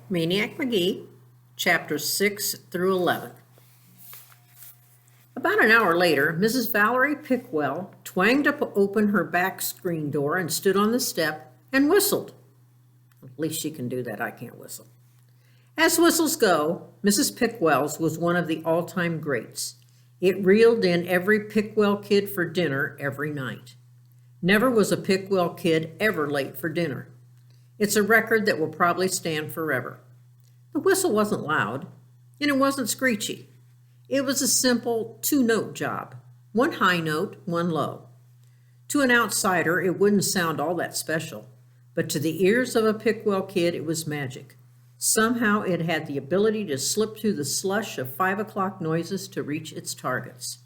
Maniac Magee, chapters 6 through 11. About an hour later, Mrs. Valerie Pickwell twanged open her back screen door and stood on the step and whistled. At least she can do that. I can't whistle. As whistles go, Mrs. Pickwell's was one of the all-time greats. It reeled in every Pickwell kid for dinner every night. Never was a Pickwell kid ever late for dinner. It's a record that will probably stand forever. The whistle wasn't loud, and it wasn't screechy. It was a simple two-note job, one high note, one low. To an outsider, it wouldn't sound all that special, but to the ears of a Pickwell kid, it was magic. Somehow it had the ability to slip through the slush of 5 o'clock noises to reach its targets.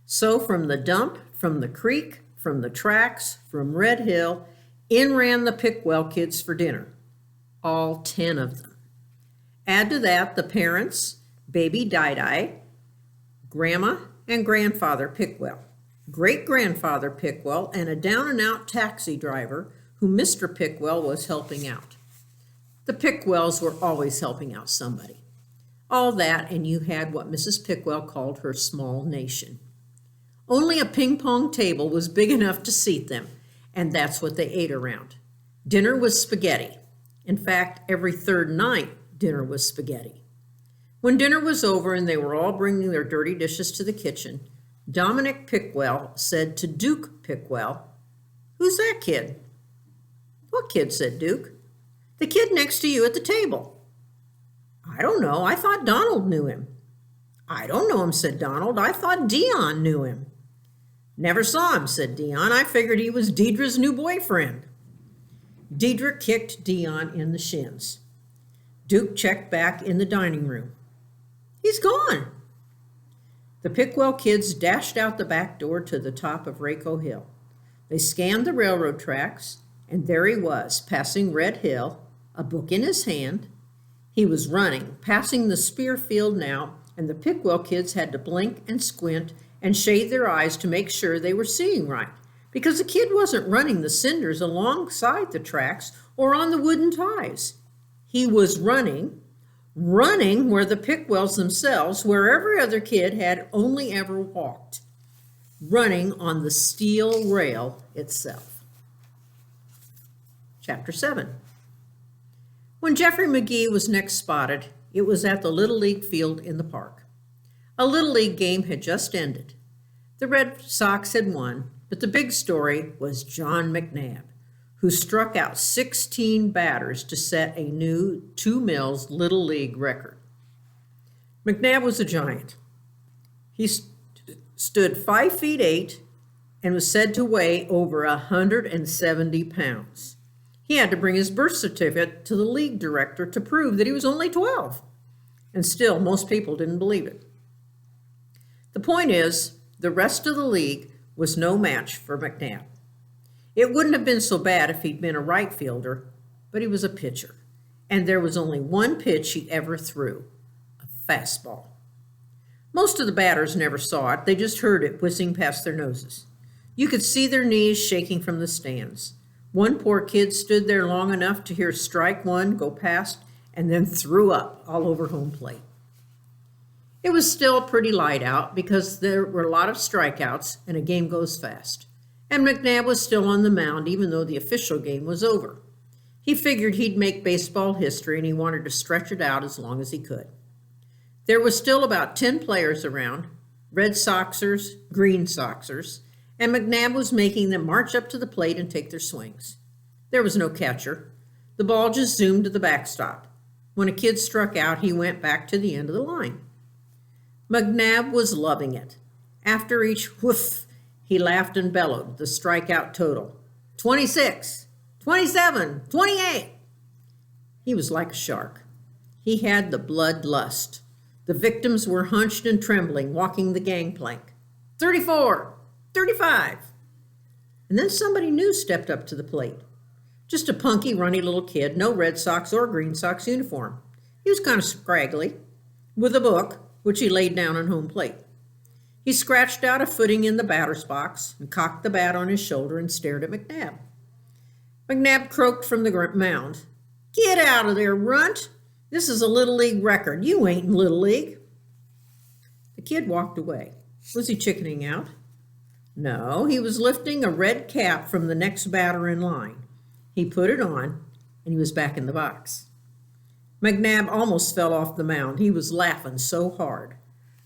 So from the dump, from the creek, from the tracks, from Red Hill, in ran the Pickwell kids for dinner, all 10 of them. Add to that the parents, baby Di-Di, Grandma and Grandfather Pickwell, great-grandfather Pickwell, and a down-and-out taxi driver who Mr. Pickwell was helping out. The Pickwells were always helping out somebody. All that, and you had what Mrs. Pickwell called her small nation. Only a ping-pong table was big enough to seat them, and that's what they ate around. Dinner was spaghetti. In fact, every third night, dinner was spaghetti. When dinner was over and they were all bringing their dirty dishes to the kitchen, Dominic Pickwell said to Duke Pickwell, "Who's that kid?" "What kid?" said Duke. "The kid next to you at the table." "I don't know. I thought Donald knew him." "I don't know him," said Donald. "I thought Dion knew him." "Never saw him," said Dion. "I figured he was Deidre's new boyfriend." Deidre kicked Dion in the shins. Duke checked back in the dining room. "He's gone." The Pickwell kids dashed out the back door to the top of Rayco Hill. They scanned the railroad tracks, and there he was, passing Red Hill, a book in his hand. He was running, passing the spear field now, and the Pickwell kids had to blink and squint and shade their eyes to make sure they were seeing right, because the kid wasn't running the cinders alongside the tracks or on the wooden ties. He was running where the Pickwells themselves, where every other kid had only ever walked, running on the steel rail itself. Chapter 7. When Jeffrey Magee was next spotted, it was at the Little League field in the park. A Little League game had just ended. The Red Sox had won, but the big story was John McNabb, who struck out 16 batters to set a new 2 Mills Little League record. McNabb was a giant. He stood 5 feet 8 and was said to weigh over 170 pounds. He had to bring his birth certificate to the league director to prove that he was only 12. And still, most people didn't believe it. The point is, the rest of the league was no match for McNabb. It wouldn't have been so bad if he'd been a right fielder, but he was a pitcher, and there was only one pitch he ever threw, a fastball. Most of the batters never saw it, they just heard it whizzing past their noses. You could see their knees shaking from the stands. One poor kid stood there long enough to hear strike one go past and then threw up all over home plate. It was still pretty light out because there were a lot of strikeouts and a game goes fast. And McNabb was still on the mound even though the official game was over. He figured he'd make baseball history and he wanted to stretch it out as long as he could. There was still about 10 players around, Red Soxers, Green Soxers, and McNabb was making them march up to the plate and take their swings. There was no catcher. The ball just zoomed to the backstop. When a kid struck out, he went back to the end of the line. McNabb was loving it. After each whoof, he laughed and bellowed the strikeout total. 26, 27, 28. He was like a shark. He had the bloodlust. The victims were hunched and trembling, walking the gangplank. 34, 35. And then somebody new stepped up to the plate. Just a punky, runny little kid, no Red Sox or Green Sox uniform. He was kind of scraggly, with a book, which he laid down on home plate. He scratched out a footing in the batter's box and cocked the bat on his shoulder and stared at McNabb. McNabb croaked from the mound. "Get out of there, runt. This is a Little League record. You ain't in Little League. The kid walked away. Was he chickening out? No, he was lifting a red cap from the next batter in line. He put it on, and he was back in the box. McNabb almost fell off the mound. He was laughing so hard.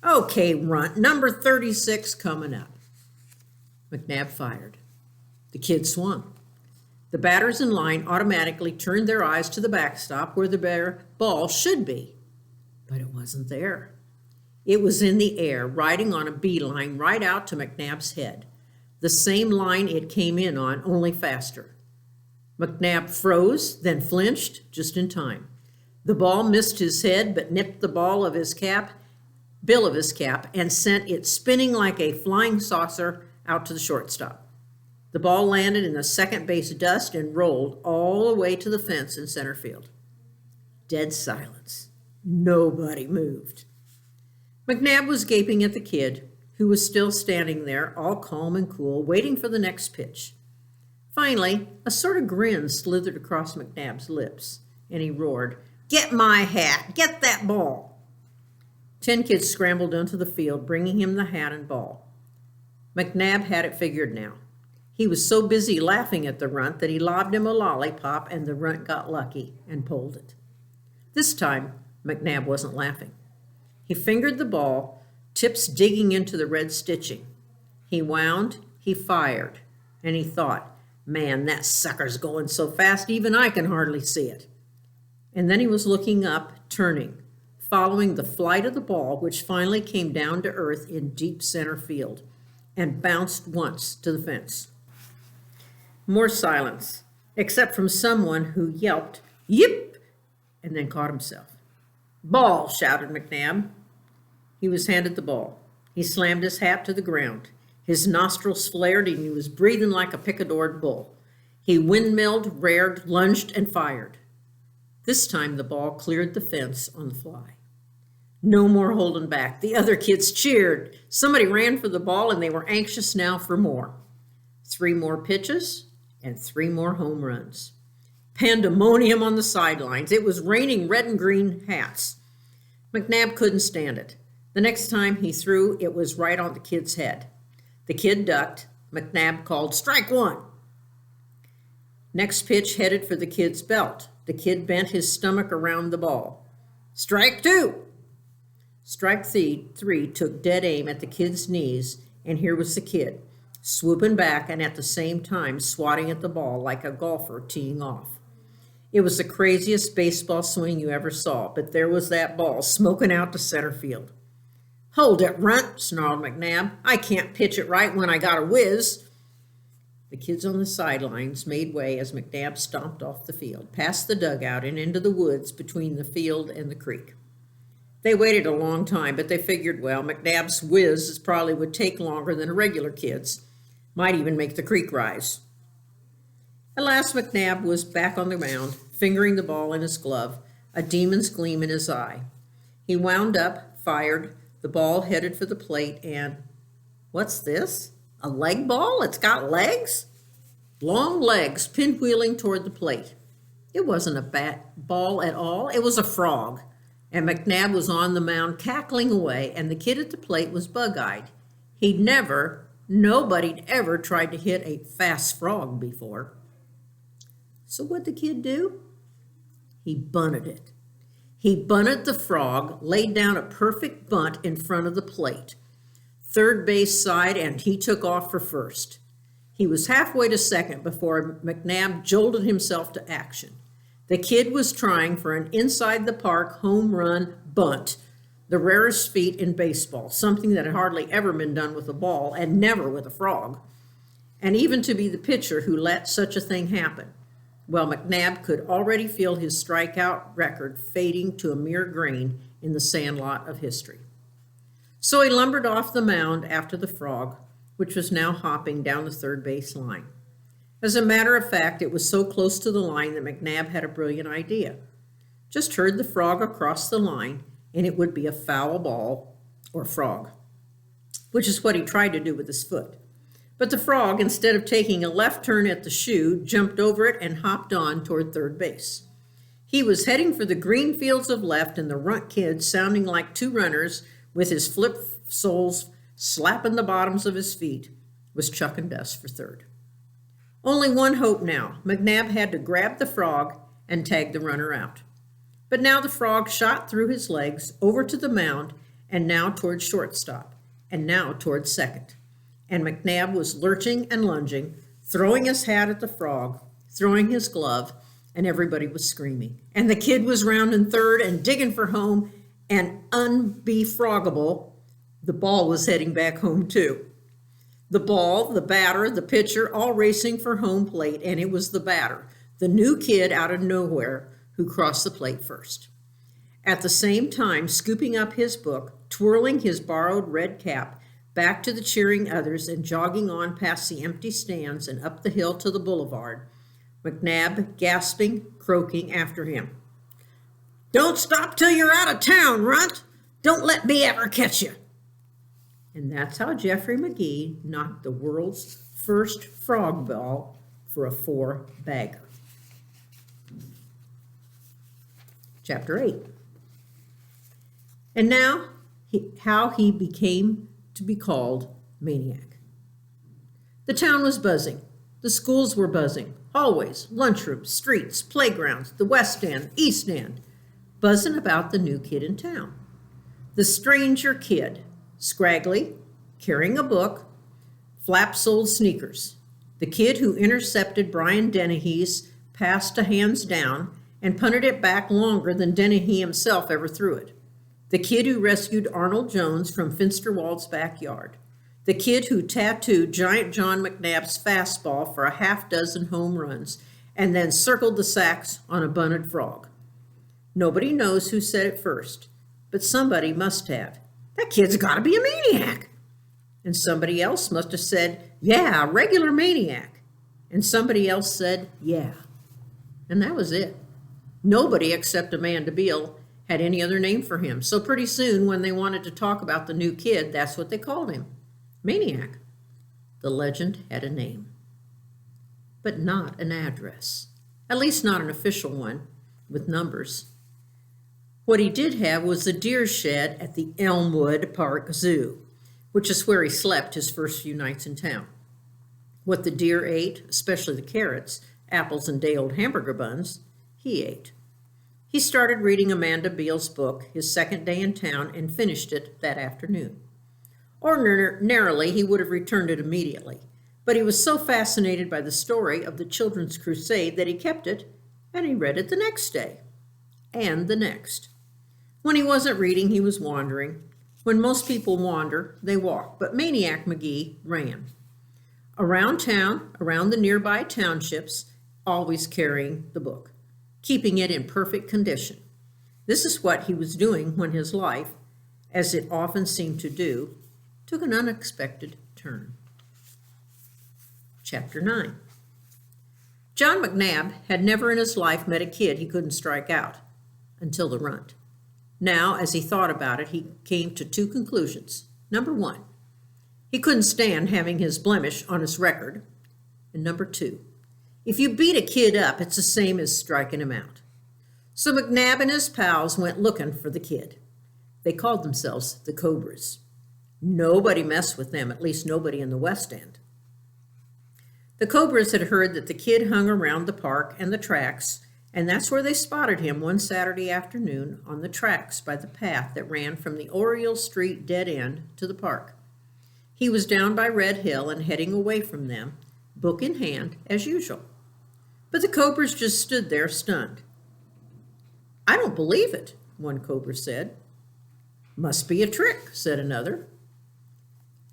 Okay, Runt, number 36 coming up. McNabb fired. The kid swung. The batters in line automatically turned their eyes to the backstop where the ball should be. But it wasn't there. It was in the air, riding on a beeline right out to McNabb's head. The same line it came in on, only faster. McNabb froze, then flinched just in time. The ball missed his head, but nipped the bill of his cap, and sent it spinning like a flying saucer out to the shortstop. The ball landed in the second base dust and rolled all the way to the fence in center field. Dead silence. Nobody moved. McNabb was gaping at the kid, who was still standing there, all calm and cool, waiting for the next pitch. Finally, a sort of grin slithered across McNabb's lips, and he roared, "Get my hat! Get that ball!" 10 kids scrambled onto the field, bringing him the hat and ball. McNabb had it figured now. He was so busy laughing at the runt that he lobbed him a lollipop, and the runt got lucky and pulled it. This time, McNabb wasn't laughing. He fingered the ball, tips digging into the red stitching. He wound, he fired, and he thought, "Man, that sucker's going so fast even I can hardly see it." And then he was looking up, turning, following the flight of the ball, which finally came down to earth in deep center field and bounced once to the fence. More silence, except from someone who yelped, "Yip!" and then caught himself. "Ball!" shouted McNabb. He was handed the ball. He slammed his hat to the ground. His nostrils flared and he was breathing like a picadored bull. He windmilled, reared, lunged, and fired. This time the ball cleared the fence on the fly. No more holding back. The other kids cheered. Somebody ran for the ball and they were anxious now for more. 3 more pitches and 3 more home runs. Pandemonium on the sidelines. It was raining red and green hats. McNabb couldn't stand it. The next time he threw, it was right on the kid's head. The kid ducked. McNabb called, "Strike 1." Next pitch headed for the kid's belt. The kid bent his stomach around the ball. "Strike 2." Strike 3 took dead aim at the kid's knees, and here was the kid, swooping back and at the same time swatting at the ball like a golfer teeing off. It was the craziest baseball swing you ever saw, but there was that ball smoking out to center field. "Hold it, Runt," snarled McNabb. "I can't pitch it right when I got a whiz." The kids on the sidelines made way as McNabb stomped off the field, past the dugout and into the woods between the field and the creek. They waited a long time, but they figured, well, McNabb's whiz probably would take longer than a regular kid's. Might even make the creek rise. At last, McNabb was back on the mound, fingering the ball in his glove, a demon's gleam in his eye. He wound up, fired, the ball headed for the plate, and what's this? A leg ball? It's got legs? Long legs pinwheeling toward the plate. It wasn't a bat ball at all. It was a frog. And McNabb was on the mound cackling away, and the kid at the plate was bug-eyed. Nobody'd ever tried to hit a fast frog before. So what'd the kid do? He bunted it. He bunted the frog, laid down a perfect bunt in front of the plate. Third base side, and he took off for first. He was halfway to second before McNabb jolted himself to action. The kid was trying for an inside-the-park home run bunt, the rarest feat in baseball, something that had hardly ever been done with a ball and never with a frog. And even to be the pitcher who let such a thing happen. Well, McNabb could already feel his strikeout record fading to a mere grain in the sandlot of history. So he lumbered off the mound after the frog, which was now hopping down the third base line. As a matter of fact, it was so close to the line that McNabb had a brilliant idea. Just herd the frog across the line, and it would be a foul ball or frog, which is what he tried to do with his foot. But the frog, instead of taking a left turn at the shoe, jumped over it and hopped on toward third base. He was heading for the green fields of left, and the runt kid, sounding like two runners with his flip soles slapping the bottoms of his feet, was chucking dust for third. Only one hope now. McNabb had to grab the frog and tag the runner out. But now the frog shot through his legs, over to the mound, and now toward shortstop, and now toward second. And McNabb was lurching and lunging, throwing his hat at the frog, throwing his glove, and everybody was screaming. And the kid was rounding third and digging for home, and unbefroggable, the ball was heading back home too. The ball, the batter, the pitcher, all racing for home plate, and it was the batter, the new kid out of nowhere, who crossed the plate first. At the same time, scooping up his book, twirling his borrowed red cap, back to the cheering others and jogging on past the empty stands and up the hill to the boulevard, McNabb gasping, croaking after him. "Don't stop till you're out of town, runt! Don't let me ever catch you!" And that's how Jeffrey Magee knocked the world's first frog ball for a 4-bagger. Chapter 8. And now, how he became to be called Maniac. The town was buzzing. The schools were buzzing. Hallways, lunchrooms, streets, playgrounds, the West End, East End, buzzing about the new kid in town. The stranger kid, scraggly, carrying a book, flap-soled sneakers. The kid who intercepted Brian Dennehy's pass to hands down and punted it back longer than Dennehy himself ever threw it. The kid who rescued Arnold Jones from Finsterwald's backyard. The kid who tattooed Giant John McNabb's fastball for a half-dozen home runs and then circled the sacks on a bunted frog. Nobody knows who said it first, but somebody must have. "That kid's got to be a maniac." And somebody else must have said, "Yeah, a regular maniac." And somebody else said, "Yeah." And that was it. Nobody except Amanda Beale had any other name for him. So pretty soon, when they wanted to talk about the new kid, that's what they called him. Maniac. The legend had a name, but not an address. At least not an official one, with numbers. What he did have was the deer shed at the Elmwood Park Zoo, which is where he slept his first few nights in town. What the deer ate, especially the carrots, apples, and day-old hamburger buns, he ate. He started reading Amanda Beale's book his second day in town and finished it that afternoon. Ordinarily, he would have returned it immediately, but he was so fascinated by the story of the Children's Crusade that he kept it, and he read it the next day, and the next. When he wasn't reading, he was wandering. When most people wander, they walk, but Maniac Magee ran. Around town, around the nearby townships, always carrying the book, keeping it in perfect condition. This is what he was doing when his life, as it often seemed to do, took an unexpected turn. Chapter 9. John McNabb had never in his life met a kid he couldn't strike out, until the runt. Now, as he thought about it, he came to 2 conclusions. Number 1, he couldn't stand having his blemish on his record. And number 2, if you beat a kid up, it's the same as striking him out. So McNabb and his pals went looking for the kid. They called themselves the Cobras. Nobody messed with them, at least nobody in the West End. The Cobras had heard that the kid hung around the park and the tracks, and that's where they spotted him one Saturday afternoon on the tracks by the path that ran from the Oriole Street dead end to the park. He was down by Red Hill and heading away from them, book in hand, as usual. But the Cobras just stood there stunned. "I don't believe it," one Cobra said. "Must be a trick," said another.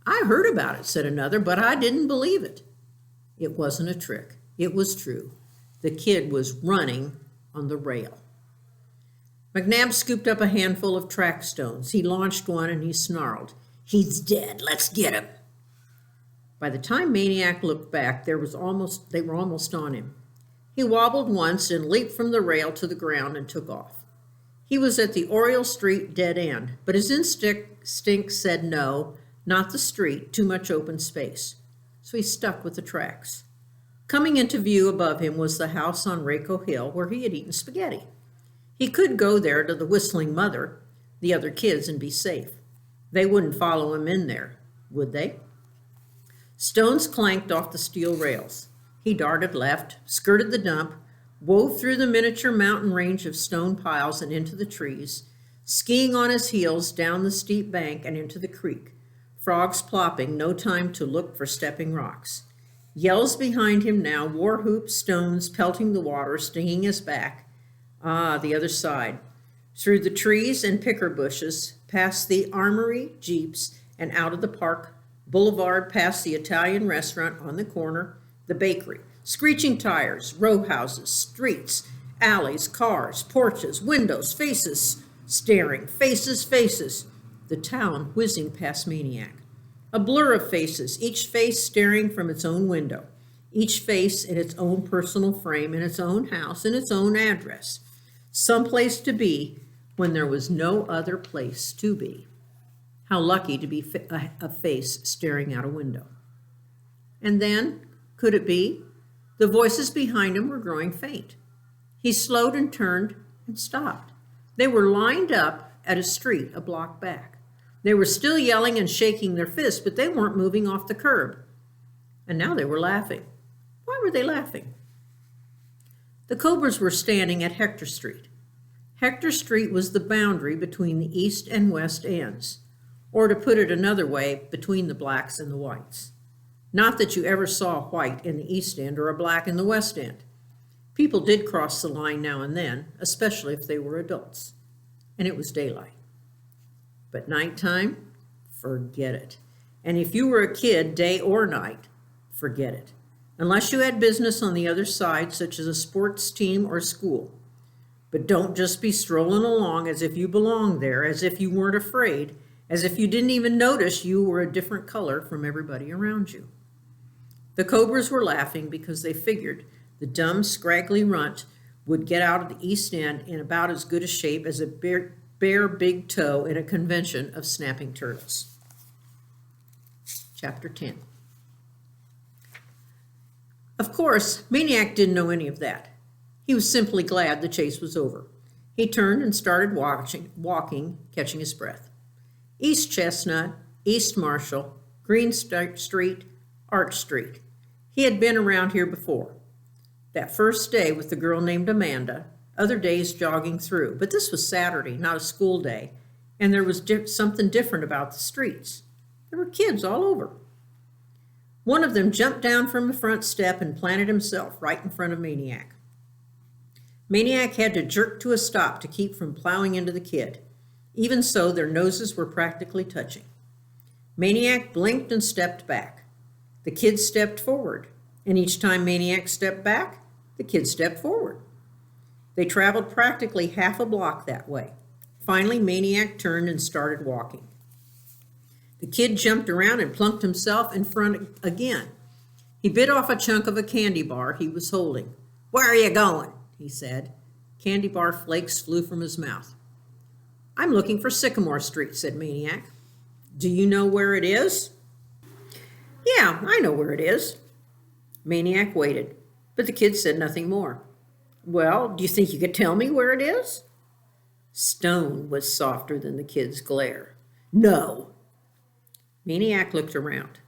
"I heard about it," said another, "but I didn't believe it." It wasn't a trick. It was true. The kid was running on the rail. McNabb scooped up a handful of track stones. He launched one and he snarled, "He's dead. Let's get him." By the time Maniac looked back, they were almost on him. He wobbled once and leaped from the rail to the ground and took off. He was at the Oriole Street dead end, but his instinct said no, not the street, too much open space. So he stuck with the tracks. Coming into view above him was the house on Raco Hill where he had eaten spaghetti. He could go there to the whistling mother, the other kids, and be safe. They wouldn't follow him in there, would they? Stones clanked off the steel rails. He darted left, skirted the dump, wove through the miniature mountain range of stone piles and into the trees, skiing on his heels down the steep bank and into the creek, frogs plopping, no time to look for stepping rocks. Yells behind him now, war whoops, stones pelting the water, stinging his back. Ah, the other side. Through the trees and picker bushes, past the armory, jeeps, and out of the park boulevard, past the Italian restaurant on the corner, the bakery, screeching tires, row houses, streets, alleys, cars, porches, windows, faces staring, faces, the town whizzing past Maniac. A blur of faces, each face staring from its own window, each face in its own personal frame, in its own house, in its own address. Some place to be when there was no other place to be. How lucky to be a face staring out a window. And then, could it be? The voices behind him were growing faint. He slowed and turned and stopped. They were lined up at a street a block back. They were still yelling and shaking their fists, but they weren't moving off the curb. And now they were laughing. Why were they laughing? The Cobras were standing at Hector Street. Hector Street was the boundary between the east and west ends, or to put it another way, between the blacks and the whites. Not that you ever saw a white in the east end or a black in the west end. People did cross the line now and then, especially if they were adults, and it was daylight. But nighttime, forget it. And if you were a kid, day or night, forget it. Unless you had business on the other side, such as a sports team or school. But don't just be strolling along as if you belonged there, as if you weren't afraid, as if you didn't even notice you were a different color from everybody around you. The Cobras were laughing because they figured the dumb, scraggly runt would get out of the east end in about as good a shape as a bare big toe in a convention of snapping turtles. Chapter 10. Of course, Maniac didn't know any of that. He was simply glad the chase was over. He turned and started walking, catching his breath. East Chestnut, East Marshall, Green Street, Arch Street. He had been around here before. That first day with the girl named Amanda, other days jogging through, but this was Saturday, not a school day, and there was something different about the streets. There were kids all over. One of them jumped down from the front step and planted himself right in front of Maniac. Maniac had to jerk to a stop to keep from plowing into the kid. Even so, their noses were practically touching. Maniac blinked and stepped back. The kid stepped forward, and each time Maniac stepped back, the kid stepped forward. They traveled practically half a block that way. Finally, Maniac turned and started walking. The kid jumped around and plunked himself in front again. He bit off a chunk of a candy bar he was holding. "Where are you going?" he said. Candy bar flakes flew from his mouth. "I'm looking for Sycamore Street," said Maniac. "Do you know where it is?" "Yeah, I know where it is." Maniac waited, but the kid said nothing more. "Well, do you think you could tell me where it is?" Stone was softer than the kid's glare. "No." Maniac looked around.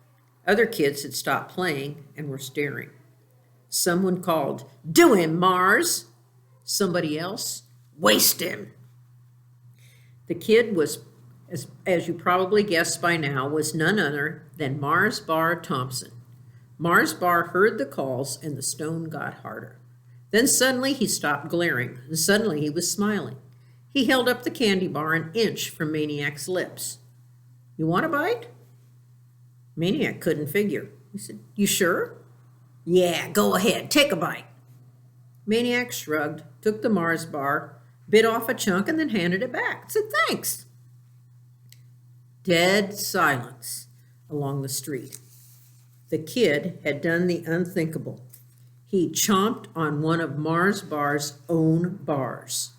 Other kids had stopped playing and were staring. Someone called, "Do him, Mars!" Somebody else, "Waste him!" The kid was, as you probably guessed by now, was none other than Mars Bar Thompson. Mars Bar heard the calls and the stone got harder. Then suddenly he stopped glaring, and suddenly he was smiling. He held up the candy bar an inch from Maniac's lips. "You want a bite?" Maniac couldn't figure. He said, "You sure?" "Yeah, go ahead, take a bite." Maniac shrugged, took the Mars bar, bit off a chunk, and then handed it back. Said, "Thanks." Dead silence along the street. The kid had done the unthinkable. He chomped on one of Mars Bar's own bars.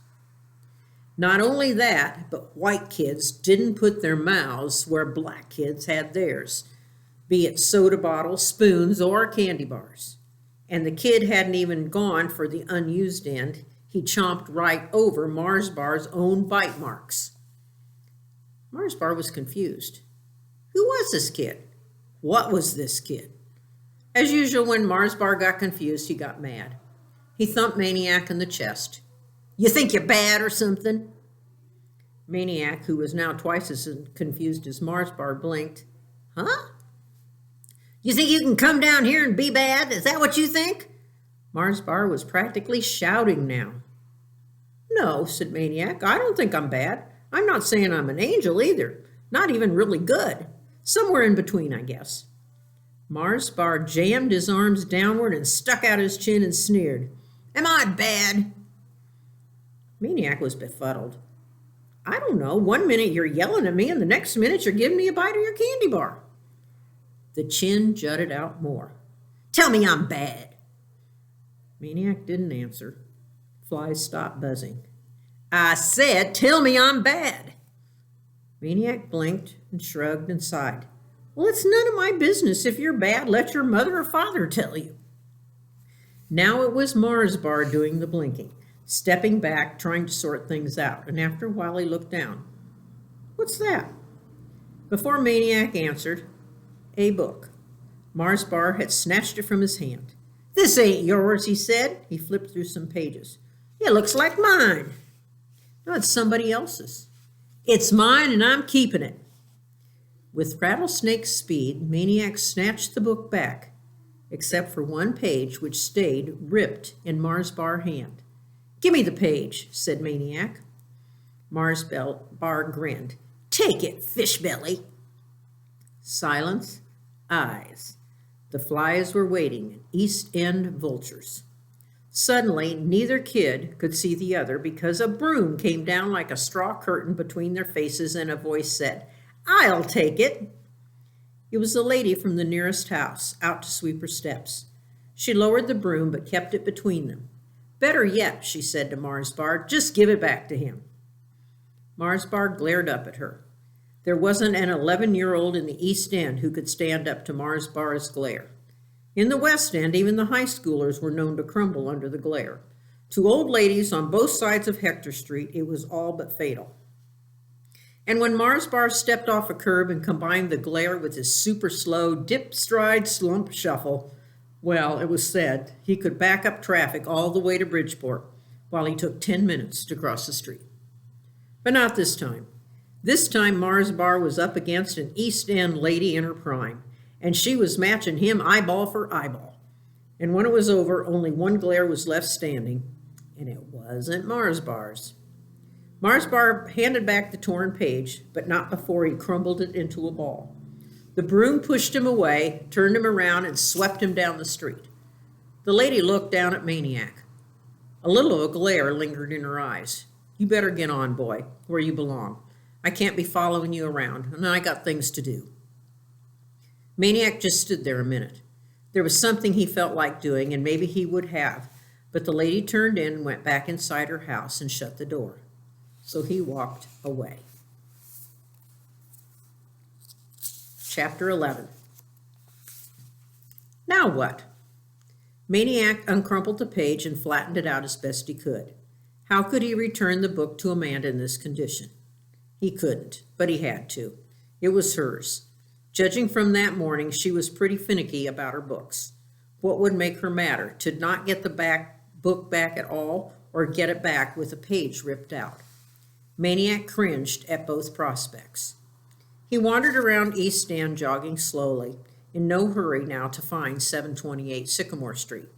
Not only that, but white kids didn't put their mouths where black kids had theirs, be it soda bottles, spoons, or candy bars. And the kid hadn't even gone for the unused end. He chomped right over Mars Bar's own bite marks. Mars Bar was confused. Who was this kid? What was this kid? As usual, when Mars Bar got confused, he got mad. He thumped Maniac in the chest. You think you're bad or something? Maniac, who was now twice as confused as Mars Bar, blinked. Huh? You think you can come down here and be bad? Is that what you think? Mars Bar was practically shouting now. No, said Maniac, I don't think I'm bad. I'm not saying I'm an angel either. Not even really good. Somewhere in between, I guess. Mars Bar jammed his arms downward and stuck out his chin and sneered. Am I bad? Maniac was befuddled. I don't know. One minute you're yelling at me and the next minute you're giving me a bite of your candy bar. The chin jutted out more. Tell me I'm bad. Maniac didn't answer. Flies stopped buzzing. I said, tell me I'm bad. Maniac blinked and shrugged and sighed. Well, it's none of my business. If you're bad, let your mother or father tell you. Now it was Mars Bar doing the blinking, stepping back, trying to sort things out, and after a while he looked down. What's that? Before Maniac answered, a book. Mars Bar had snatched it from his hand. This ain't yours, he said. He flipped through some pages. It looks like mine. No, it's somebody else's. It's mine and I'm keeping it. With rattlesnake speed, Maniac snatched the book back, except for one page which stayed ripped in Mars Bar's hand. Give me the page, said Maniac. Mars Bar grinned. Take it, Fishbelly. Silence, eyes. The flies were waiting, East End vultures. Suddenly, neither kid could see the other because a broom came down like a straw curtain between their faces and a voice said, I'll take it. It was the lady from the nearest house, out to sweep her steps. She lowered the broom but kept it between them. Better yet, she said to Mars Bar, just give it back to him. Mars Bar glared up at her. There wasn't an 11-year-old in the East End who could stand up to Mars Bar's glare. In the West End, even the high schoolers were known to crumble under the glare. To old ladies on both sides of Hector Street, it was all but fatal. And when Mars Bar stepped off a curb and combined the glare with his super slow dip, stride, slump, shuffle, well, it was said he could back up traffic all the way to Bridgeport while he took 10 minutes to cross the street. But not this time. This time Mars Bar was up against an East End lady in her prime, and she was matching him eyeball for eyeball. And when it was over, only one glare was left standing, and it wasn't Mars Bar's. Mars Bar handed back the torn page, but not before he crumbled it into a ball. The broom pushed him away, turned him around, and swept him down the street. The lady looked down at Maniac. A little of a glare lingered in her eyes. You better get on, boy, where you belong. I can't be following you around, and I got things to do. Maniac just stood there a minute. There was something he felt like doing, and maybe he would have, but the lady turned in and went back inside her house and shut the door. So he walked away. Chapter 11. Now what? Maniac uncrumpled the page and flattened it out as best he could. How could he return the book to Amanda in this condition? He couldn't, but he had to. It was hers. Judging from that morning, she was pretty finicky about her books. What would make her matter, to not get the book back at all, or get it back with a page ripped out? Maniac cringed at both prospects. He wandered around East End, jogging slowly, in no hurry now to find 728 Sycamore Street.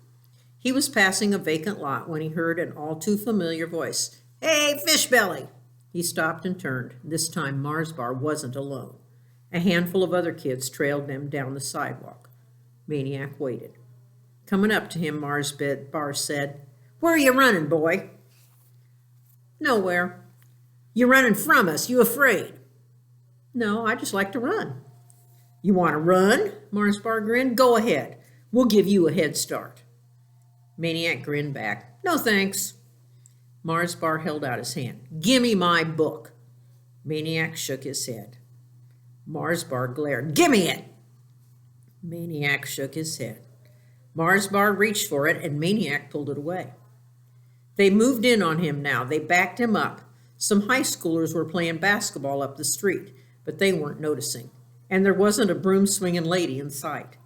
He was passing a vacant lot when he heard an all-too-familiar voice. Hey, Fishbelly! He stopped and turned. This time Mars Bar wasn't alone. A handful of other kids trailed them down the sidewalk. Maniac waited. Coming up to him, Mars Bar said, Where are you running, boy? Nowhere. You running from us? You afraid? No, I just like to run. You want to run? Mars Bar grinned. Go ahead. We'll give you a head start. Maniac grinned back. No, thanks. Mars Bar held out his hand. Gimme my book. Maniac shook his head. Mars Bar glared. Gimme it! Maniac shook his head. Mars Bar reached for it, and Maniac pulled it away. They moved in on him now. They backed him up. Some high schoolers were playing basketball up the street, but they weren't noticing. And there wasn't a broom-swinging lady in sight.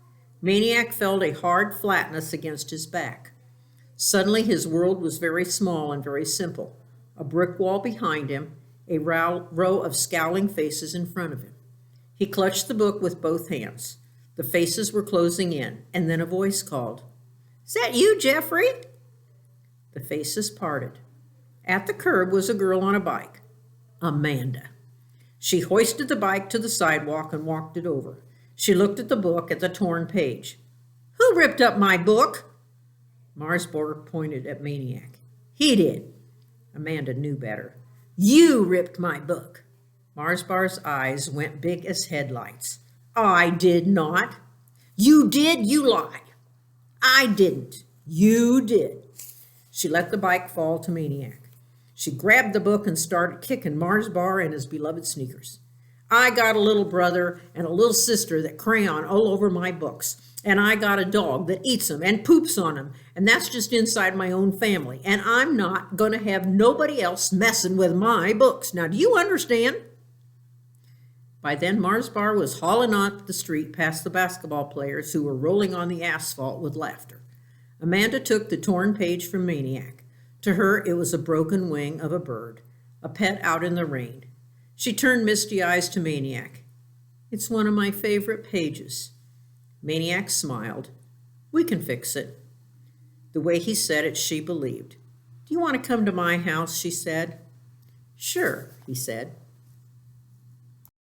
Maniac felt a hard flatness against his back. Suddenly his world was very small and very simple. A brick wall behind him, a row of scowling faces in front of him. He clutched the book with both hands. The faces were closing in, and then a voice called, "Is that you, Jeffrey?" The faces parted. At the curb was a girl on a bike, Amanda. She hoisted the bike to the sidewalk and walked it over. She looked at the book, at the torn page. "Who ripped up my book?" Marsbar pointed at Maniac. "He did." Amanda knew better. "You ripped my book." Marsbar's eyes went big as headlights. "I did not." "You did, you lie." "I didn't." "You did." She let the bike fall to Maniac. She grabbed the book and started kicking Marsbar and his beloved sneakers. "I got a little brother and a little sister that crayon all over my books. And I got a dog that eats them and poops on them. And that's just inside my own family. And I'm not going to have nobody else messing with my books. Now, do you understand?" By then, Marsbar was hauling up the street past the basketball players who were rolling on the asphalt with laughter. Amanda took the torn page from Maniac. To her, it was a broken wing of a bird, a pet out in the rain. She turned misty eyes to Maniac. "It's one of my favorite pages." Maniac smiled. "We can fix it." The way he said it, she believed. "Do you want to come to my house?" she said. "Sure," he said.